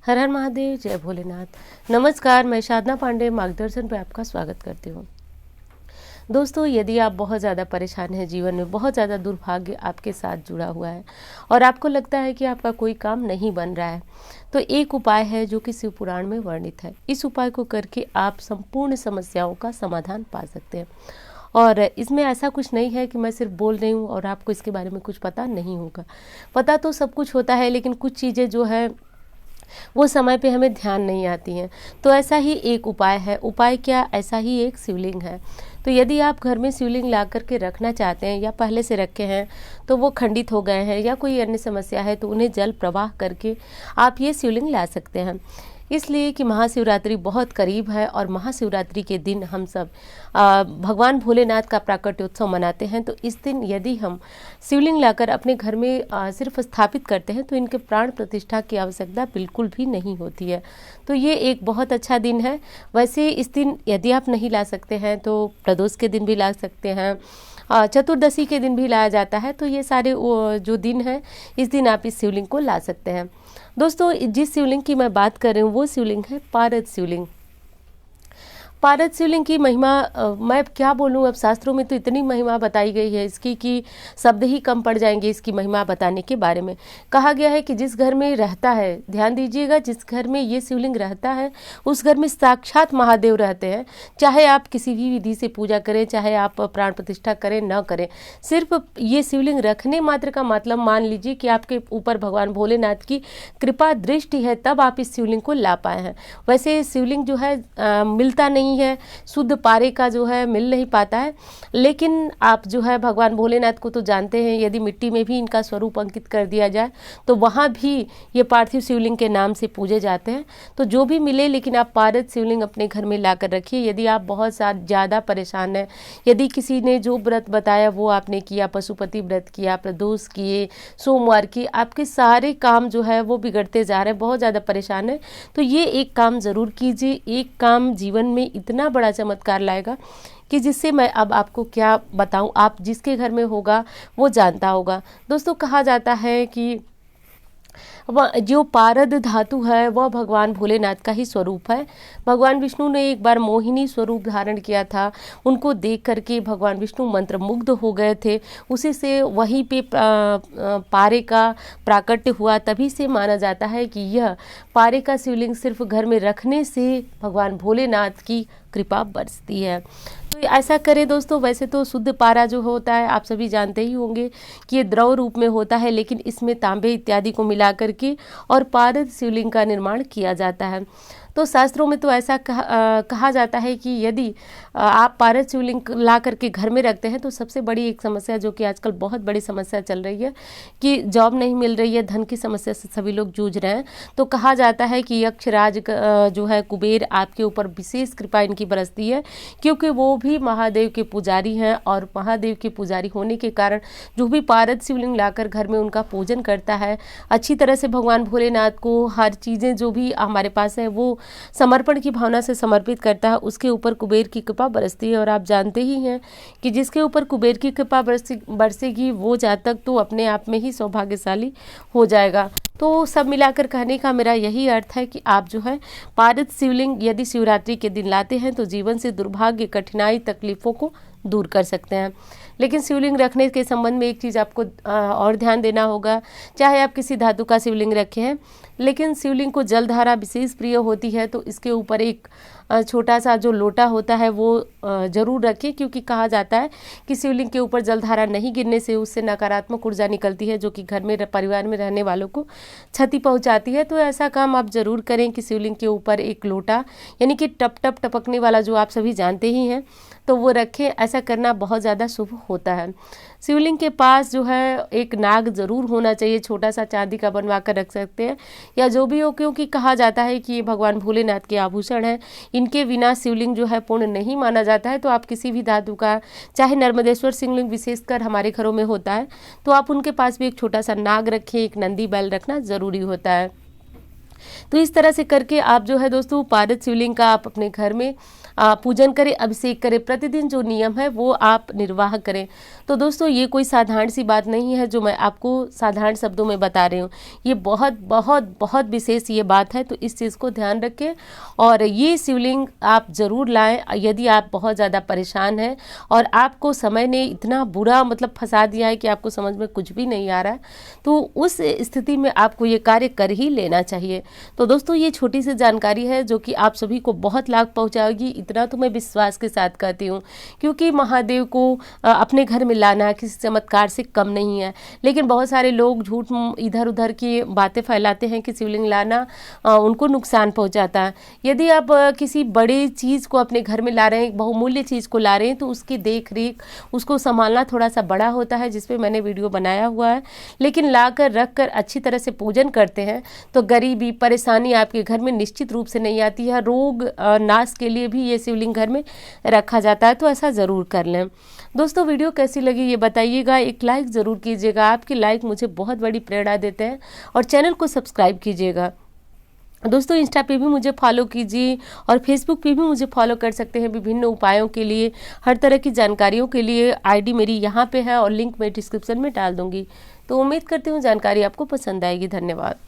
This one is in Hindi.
हर हर महादेव, जय भोलेनाथ। नमस्कार, मैं साधना पांडे मार्गदर्शन पे आपका स्वागत करती हूँ। दोस्तों, यदि आप बहुत ज़्यादा परेशान हैं, जीवन में बहुत ज़्यादा दुर्भाग्य आपके साथ जुड़ा हुआ है और आपको लगता है कि आपका कोई काम नहीं बन रहा है, तो एक उपाय है जो कि शिव पुराण में वर्णित है। इस उपाय को करके आप संपूर्ण समस्याओं का समाधान पा सकते हैं। और इसमें ऐसा कुछ नहीं है कि मैं सिर्फ बोल रही हूँ और आपको इसके बारे में कुछ पता नहीं होगा। पता तो सब कुछ होता है, लेकिन कुछ चीज़ें जो है वो समय पे हमें ध्यान नहीं आती हैं। तो ऐसा ही एक उपाय है। उपाय क्या? ऐसा ही एक शिवलिंग है। तो यदि आप घर में शिवलिंग ला करके रखना चाहते हैं या पहले से रखे हैं तो वो खंडित हो गए हैं या कोई अन्य समस्या है, तो उन्हें जल प्रवाह करके आप ये शिवलिंग ला सकते हैं। इसलिए कि महाशिवरात्रि बहुत करीब है और महाशिवरात्रि के दिन हम सब भगवान भोलेनाथ का प्राकट्योत्सव मनाते हैं। तो इस दिन यदि हम शिवलिंग लाकर अपने घर में सिर्फ स्थापित करते हैं तो इनके प्राण प्रतिष्ठा की आवश्यकता बिल्कुल भी नहीं होती है। तो ये एक बहुत अच्छा दिन है। वैसे इस दिन यदि आप नहीं ला सकते हैं तो प्रदोष के दिन भी ला सकते हैं, चतुर्दशी के दिन भी लाया जाता है। तो ये सारे जो दिन है, इस दिन आप इस शिवलिंग को ला सकते हैं। दोस्तों, जिस शिवलिंग की मैं बात कर रही हूँ वो शिवलिंग है पारद शिवलिंग। पारद शिवलिंग की महिमा मैं क्या बोलूं, अब शास्त्रों में तो इतनी महिमा बताई गई है इसकी कि शब्द ही कम पड़ जाएंगे इसकी महिमा बताने के बारे में। कहा गया है कि जिस घर में रहता है, ध्यान दीजिएगा, जिस घर में ये शिवलिंग रहता है उस घर में साक्षात महादेव रहते हैं। चाहे आप किसी भी विधि से पूजा करें, चाहे आप प्राण प्रतिष्ठा करें न करें, सिर्फ ये शिवलिंग रखने मात्र का मतलब मान लीजिए कि आपके ऊपर भगवान भोलेनाथ की कृपा दृष्टि है, तब आप इस शिवलिंग को ला पाए हैं। वैसे शिवलिंग जो है मिलता नहीं है, शुद्ध पारे का जो है मिल नहीं पाता है। लेकिन आप जो है भगवान भोलेनाथ को तो जानते हैं, यदि मिट्टी में भी इनका स्वरूप अंकित कर दिया जाए तो वहाँ भी ये पार्थिव शिवलिंग के नाम से पूजे जाते हैं। तो जो भी मिले, लेकिन आप पारद शिवलिंग अपने घर में ला कर रखिए। यदि आप बहुत ज़्यादा परेशान हैं, यदि किसी ने जो व्रत बताया वो आपने किया, पशुपति व्रत किया, प्रदोष किए, सोमवार किए, आपके सारे काम जो है वो बिगड़ते जा रहे हैं, बहुत ज़्यादा परेशान है, तो ये एक काम ज़रूर कीजिए। एक काम जीवन में इतना बड़ा चमत्कार लाएगा कि जिससे मैं अब आपको क्या बताऊं, आप जिसके घर में होगा वो जानता होगा। दोस्तों, कहा जाता है कि वह जो पारद धातु है वह भगवान भोलेनाथ का ही स्वरूप है। भगवान विष्णु ने एक बार मोहिनी स्वरूप धारण किया था, उनको देख करके भगवान विष्णु मंत्रमुग्ध हो गए थे। उसी से वहीं पे पारे का प्राकट्य हुआ। तभी से माना जाता है कि यह पारे का शिवलिंग सिर्फ घर में रखने से भगवान भोलेनाथ की कृपा बरसती है। तो ऐसा करें दोस्तों। वैसे तो शुद्ध पारा जो होता है आप सभी जानते ही होंगे कि ये द्रव रूप में होता है, लेकिन इसमें तांबे इत्यादि को मिला करके और पारद शिवलिंग का निर्माण किया जाता है। तो शास्त्रों में तो ऐसा कहा जाता है कि यदि आप पारद शिवलिंग ला करके घर में रखते हैं तो सबसे बड़ी एक समस्या, जो कि आजकल बहुत बड़ी समस्या चल रही है कि जॉब नहीं मिल रही है, धन की समस्या से सभी लोग जूझ रहे हैं, तो कहा जाता है कि यक्षराज जो है कुबेर आपके ऊपर विशेष कृपा इनकी बरसती है, क्योंकि वो भी महादेव के पुजारी हैं। और महादेव के पुजारी होने के कारण जो भी पारद शिवलिंग लाकर घर में उनका पूजन करता है, अच्छी तरह से भगवान भोलेनाथ को हर चीज़ें जो भी हमारे पास है वो समर्पण की भावना से समर्पित करता है, उसके ऊपर कुबेर की कृपा बरसती है। और आप जानते ही हैं कि जिसके ऊपर कुबेर की कृपा बरसेगी वो जातक तो अपने आप में ही सौभाग्यशाली हो जाएगा। तो सब मिलाकर कहने का मेरा यही अर्थ है कि आप जो है पारद शिवलिंग यदि शिवरात्रि के दिन लाते हैं तो जीवन से दुर्भाग्य, कठिनाई, तकलीफों को दूर कर सकते हैं। लेकिन शिवलिंग रखने के संबंध में एक चीज़ आपको और ध्यान देना होगा। चाहे आप किसी धातु का शिवलिंग रखे हैं, लेकिन शिवलिंग को जलधारा विशेष प्रिय होती है, तो इसके ऊपर एक छोटा सा जो लोटा होता है वो ज़रूर रखें, क्योंकि कहा जाता है कि शिवलिंग के ऊपर जलधारा नहीं गिरने से उससे नकारात्मक ऊर्जा निकलती है, जो कि घर में परिवार में रहने वालों को क्षति पहुंचाती है। तो ऐसा काम आप ज़रूर करें कि शिवलिंग के ऊपर एक लोटा, यानी कि टप टप टपकने वाला, जो आप सभी जानते ही हैं, तो वो रखें। ऐसा करना बहुत ज़्यादा शुभ होता है। शिवलिंग के पास जो है एक नाग ज़रूर होना चाहिए, छोटा सा चांदी का बनवा कर रख सकते हैं या जो भी हो, क्योंकि कहा जाता है कि ये भगवान भोलेनाथ के आभूषण हैं, इनके बिना शिवलिंग जो है पूर्ण नहीं माना जाता है। तो आप किसी भी धातु का, चाहे नर्मदेश्वर शिवलिंग विशेषकर हमारे घरों में होता है, तो आप उनके पास भी एक छोटा सा नाग रखें, एक नंदी बैल रखना ज़रूरी होता है। तो इस तरह से करके आप जो है दोस्तों पारद शिवलिंग का आप अपने घर में पूजन करें, अभिषेक करें, प्रतिदिन जो नियम है वो आप निर्वाह करें। तो दोस्तों ये कोई साधारण सी बात नहीं है जो मैं आपको साधारण शब्दों में बता रही हूँ, ये बहुत बहुत बहुत विशेष ये बात है। तो इस चीज़ को ध्यान रखें और ये शिवलिंग आप ज़रूर लाएं। यदि आप बहुत ज़्यादा परेशान हैं और आपको समय ने इतना बुरा मतलब फंसा दिया है कि आपको समझ में कुछ भी नहीं आ रहा है, तो उस स्थिति में आपको ये कार्य कर ही लेना चाहिए। तो दोस्तों ये छोटी सी जानकारी है जो कि आप सभी को बहुत लाभ पहुंचाएगी, इतना तो मैं विश्वास के साथ कहती हूँ, क्योंकि महादेव को अपने घर में लाना किसी चमत्कार से कम नहीं है। लेकिन बहुत सारे लोग झूठ इधर उधर की बातें फैलाते हैं कि शिवलिंग लाना उनको नुकसान पहुंचाता है। यदि आप किसी बड़ी चीज़ को अपने घर में ला रहे हैं, बहुमूल्य चीज़ को ला रहे हैं, तो उसकी देख रेख उसको संभालना थोड़ा सा बड़ा होता है, जिस पे मैंने वीडियो बनाया हुआ है। लेकिन लाकर रख कर अच्छी तरह से पूजन करते हैं तो गरीबी परेशानी आपके घर में निश्चित रूप से नहीं आती है। रोग नाश के लिए भी ये शिवलिंग घर में रखा जाता है, तो ऐसा ज़रूर कर लें। दोस्तों वीडियो कैसी लगी ये बताइएगा, एक लाइक ज़रूर कीजिएगा, आपकी लाइक मुझे बहुत बड़ी प्रेरणा देते हैं। और चैनल को सब्सक्राइब कीजिएगा। दोस्तों इंस्टा पे भी मुझे फॉलो कीजिए और फेसबुक पे भी मुझे फॉलो कर सकते हैं विभिन्न उपायों के लिए, हर तरह की जानकारियों के लिए। आईडी मेरी यहाँ पे है और लिंक मैं डिस्क्रिप्शन में डाल दूँगी। तो उम्मीद करती हूँ जानकारी आपको पसंद आएगी। धन्यवाद।